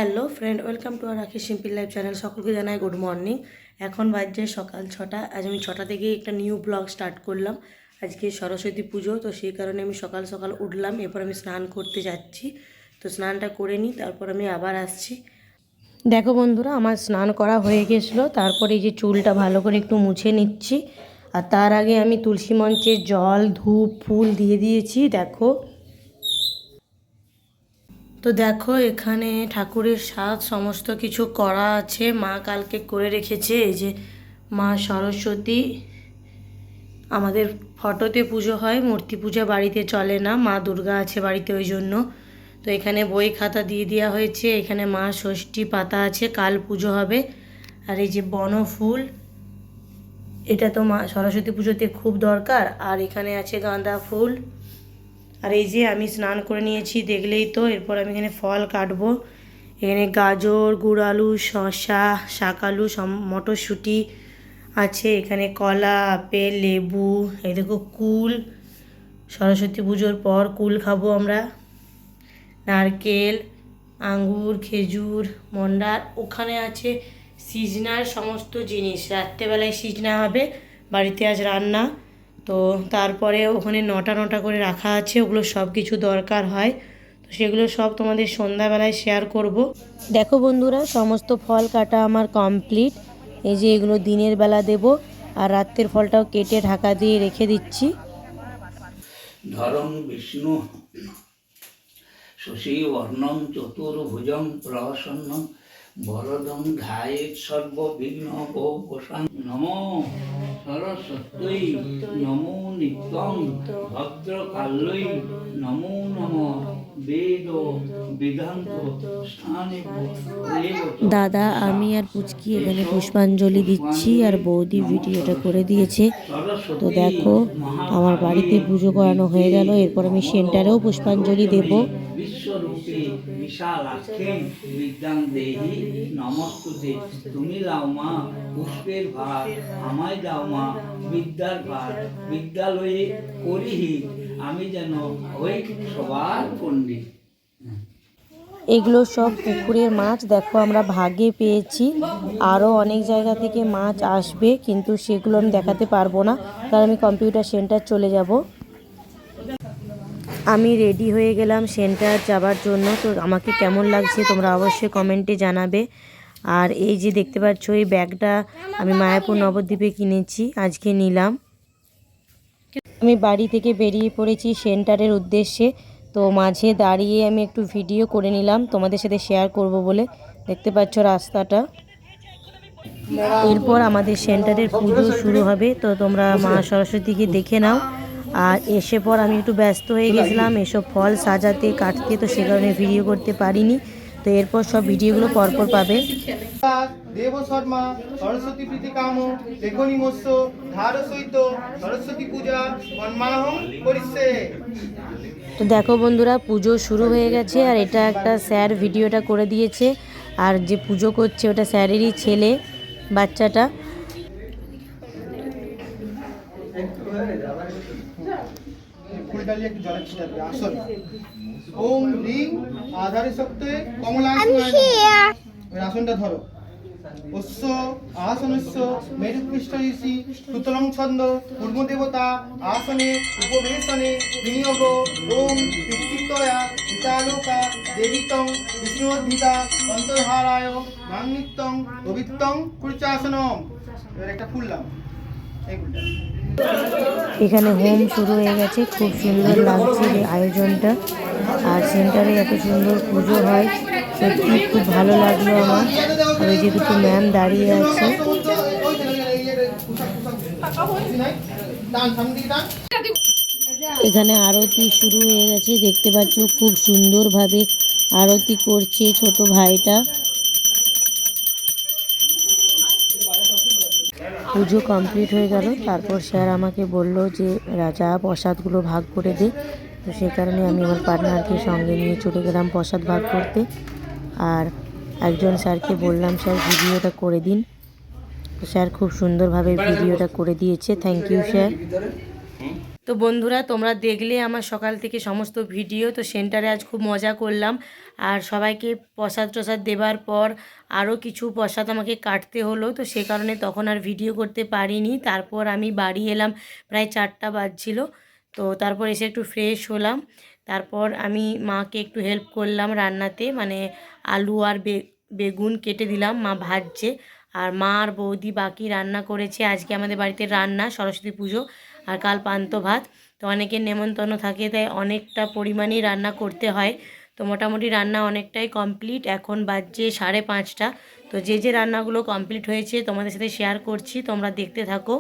Hello friend, welcome to আর রাখি simple life channel. সকলকে জানাই গুড মর্নিং। এখন বাজছে সকাল 6টা। আজ আমি 6টা থেকে একটা নিউ ব্লগ স্টার্ট করলাম। আজকে সরস্বতী পুজো, তো সেই কারণে আমি সকাল সকাল উঠলাম। এরপর আমি স্নান করতে যাচ্ছি, তো স্নানটা করে নিই, তারপর আমি আবার আসছি। দেখো বন্ধুরা, আমার স্নান করা হয়ে গেছিলো। তারপরে এই যে চুলটা ভালো করে একটু মুছে নিচ্ছি, আর তার আগে আমি তুলসী মঞ্চে জল, ধূপ, ফুল দিয়ে দিয়েছি। দেখো, তো দেখো এখানে ঠাকুরের সাজ সমস্ত কিছু করা আছে। মা কালকে করে রেখেছে। এই যে মা সরস্বতী, আমাদের ফটোতে পুজো হয়, মূর্তি পূজা বাড়িতে চলে না। মা দুর্গা আছে বাড়িতে, ওই জন্য। তো এখানে বই খাতা দিয়ে দেওয়া হয়েছে। এখানে মা ষষ্ঠী পাতা আছে, কাল পুজো হবে। আর এই যে বনফুল, এটা তো মা সরস্বতী পুজোতে খুব দরকার। আর এখানে আছে গাঁদা ফুল। আর এই যে আমি স্নান করে নিয়েছি, দেখলেই তো। এরপর আমি এখানে ফল কাটবো। এখানে গাজর, গুড় আলু, শসা, শাক আলু, মটরশুঁটি আছে। এখানে কলা, আপেল, লেবু, এই দেখো কুল। সরস্বতী পুজোর পর কুল খাবো আমরা। নারকেল, আঙ্গুর, খেজুর, মন্ডা। ওখানে আছে সিজনার সমস্ত জিনিস। রাত্রেবেলায় সিজনা হবে, বাড়িতে আজ রান্না। তো তারপরে ওখানে নটা করে রাখা আছে, ওগুলো সব কিছু দরকার হয়। তো সেগুলো সব তোমাদের সন্ধ্যাবেলায় শেয়ার করব। দেখো বন্ধুরা, সমস্ত ফল কাটা আমার কমপ্লিট। এই যে এগুলো দিনের বেলা দেব, আর রাত্রের ফলটাও কেটে ঢাকা দিয়ে রেখে দিচ্ছি। ধরং বিষ্ণু শশীবর্ণং চতুর্ভুজং প্রসন্নং বরদং ধ্যায়েৎ সর্ববিঘ্নোপশান্তये। নমো সরস্বত্যৈ নমো নিত্যং ভদ্রকাল্যৈ নমো নমঃ বেদ বেদান্ত স্থানে। দাদা, আমি আর পুচকি এখানে পুষ্পাঞ্জলি দিচ্ছি, আর বৌদি ভিডিওটা করে দিয়েছে। তো দেখো, আমার বাড়িতে পুজো করানো হয়ে গেল। এরপর আমি সেন্টারেও পুষ্পাঞ্জলি দেব। বিশ্বরূপে বিশালাক্ষী বিদ্যাং দেহি নমস্তুতে। তুমি দাও মা পুষ্পের ভার, আমায় দাও মা বিদ্যার ভার। বিদ্যালয়ে করিহি আমি যেন হই সবার পণ্ডিত। এগুলো সব পুকুরের মাছ। দেখো, আমরা ভাগে পেয়েছি। আরও অনেক জায়গা থেকে মাছ আসবে, কিন্তু সেগুলো আমি দেখাতে পারবো না, কারণ আমি কম্পিউটার সেন্টার চলে যাব। আমি রেডি হয়ে গেলাম সেন্টার যাবার জন্য। তো আমাকে কেমন লাগছে তোমরা অবশ্যই কমেন্টে জানাবে। আর এই যে দেখতে পাচ্ছ, এই ব্যাগটা আমি মায়াপুর নবদ্বীপে কিনেছি, আজকে নিলাম। আমি বাড়ি থেকে বেরিয়ে পড়েছি সেন্টারের উদ্দেশ্যে। তো মাঝে দাঁড়িয়ে আমি একটু ভিডিও করে নিলাম, তোমাদের সাথে শেয়ার করব বলে। দেখতে পাচ্ছ রাস্তাটা। এরপর আমাদের সেন্টারের পুজো শুরু হবে, তো তোমরা মা সরস্বতীকে দেখে নাও। আর এসে পর আমি একটু ব্যস্ত হয়ে গেছিলাম এসব ফল সাজাতে, কাটতে, তো সে কারণে ভিডিও করতে পারিনি। তো এরপর সব ভিডিওগুলো পরপর পাবে। দেব শর্মা সরস্বতী প্রীতি কাম লেখনী মৎস্য ধার সহিত সরস্বতী পূজা মন্মাহং করিছে। তো দেখো বন্ধুরা, পুজো শুরু হয়ে গেছে। আর এটা একটা স্যার ভিডিওটা করে দিয়েছে, আর যে পুজো করছে ওটা স্যারেরই ছেলে, বাচ্চাটা। ওম রিং আধারে সপ্তে কমলা। আসনটা ধরো। অশ্ব আসনস্য মেরুপৃষ্ঠ ঋষি সুতলং ছন্দ পূর্বদেবতা আসনে উপবেশনে বিনিয়োগ। ওম কৃষ্টিত্বয়া হিতালোকা দেবিতং বিষ্ণুদ্ধিতা অন্তর্হারায় মাংনিত্যং পবিত্রং কুরুচাসনম। এবার একটা ফুললাম এই ফুলটা। এখানে হোম শুরু হয়ে গেছে। খুব সুন্দর লাগছে এই আয়োজনটা। আর সেন্টারে এত সুন্দর পুজো হয়, সত্যি খুব ভালো লাগলো আমার। আর ওই যে দুটো ম্যাম দাঁড়িয়ে আছে। এখানে আরতি শুরু হয়ে গেছে, দেখতে পাচ্ছ খুব সুন্দরভাবে আরতি করছে ছোট ভাইটা। পুজো কমপ্লিট হয়ে গেল। তারপর স্যার আমাকে বলল যে রাজা প্রসাদগুলো ভাগ করে দে। তো সেই কারণে আমি আমার পার্টনারকে সঙ্গে নিয়ে চলে গেলাম প্রসাদ ভাগ করতে। আর একজন স্যারকে বললাম, স্যার ভিডিওটা করে দিন। তো স্যার খুব সুন্দরভাবে ভিডিওটা করে দিয়েছে। Thank you sir. তো বন্ধুরা তোমরা দেখলে আমার সকাল থেকে সমস্ত ভিডিও। তো সেন্টারে আজ খুব মজা করলাম, আর সবাইকে প্রসাদ টসাদ দেবার পর আরও কিছু প্রসাদ আমাকে কাটতে হলো, তো সে কারণে তখন আর ভিডিও করতে পারিনি। তারপর আমি বাড়ি এলাম প্রায় 4টা বাজছিল। তো তারপর এসে একটু ফ্রেশ হলাম, তারপর আমি মাকে একটু হেল্প করলাম রান্নাতে, মানে আলু আর বেগুন কেটে দিলাম, মা ভাজছে। আর মা আর বৌদি বাকি রান্না করেছে। আজকে আমাদের বাড়িতে রান্না সরস্বতী পুজো, আর কাল পান্তা ভাত। তো অনেকের নেমন্তন্ন থাকে, তাই অনেকটা পরিমাণেই রান্না করতে হয়। তো মোটামুটি রান্না অনেকটাই কমপ্লিট, এখন বাজছে 5:30। তো যে যে রান্নাগুলো কমপ্লিট হয়েছে তোমাদের সাথে শেয়ার করছি, তোমরা দেখতে থাকো।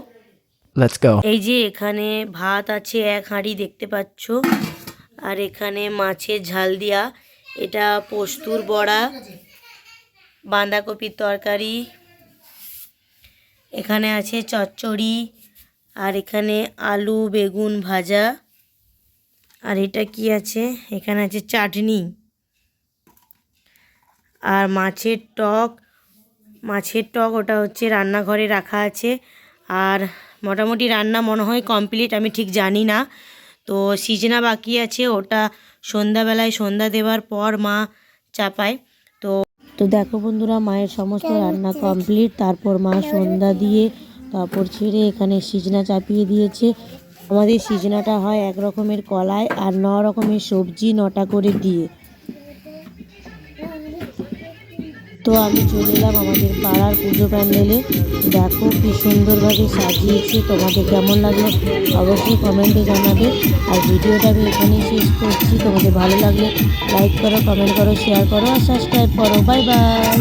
Let's go. এই যে এখানে ভাত আছে 1 হাঁড়ি দেখতে পাচ্ছ, আর এখানে মাছের ঝাল দিয়া, এটা পোস্তুর বড়া, বাঁধাকপির তরকারি, এখানে আছে চচ্চড়ি, আর এখানে আলু বেগুন ভাজা, আর এটা কি আছে, এখানে আছে চাটনি, আর মাছের টক ওটা হচ্ছে রান্নাঘরে রাখা আছে। আর মোটামুটি রান্না মনে হয় কমপ্লিট, আমি ঠিক জানি না। তো সিজনা বাকি আছে, ওটা সন্ধ্যাবেলায় সন্ধ্যা দেওয়ার পর মা চাপায়। তো দেখো বন্ধুরা, মায়ের সমস্ত রান্না কমপ্লিট। তারপর মা সন্ধ্যা দিয়ে তারপর ছেড়ে এখানে সিজনা চাপিয়ে দিয়েছে। আমাদের সিজনাটা হয় 1 রকমের কলায় আর 9 রকমের সবজি 9টা করে দিয়ে। তো আমি চলে এলাম আমাদের পাড়ার পুজো প্যান্ডেলে। দেখো কি সুন্দরভাবে সাজিয়েছে, তোমাদের কেমন লাগলো অবশ্যই কমেন্টে জানাবে। আর ভিডিওটা আমি এখানেই শেষ করছি। তোমাদের ভালো লাগলে লাইক করো, কমেন্ট করো, শেয়ার করো আর সাবস্ক্রাইব করো। Bye bye.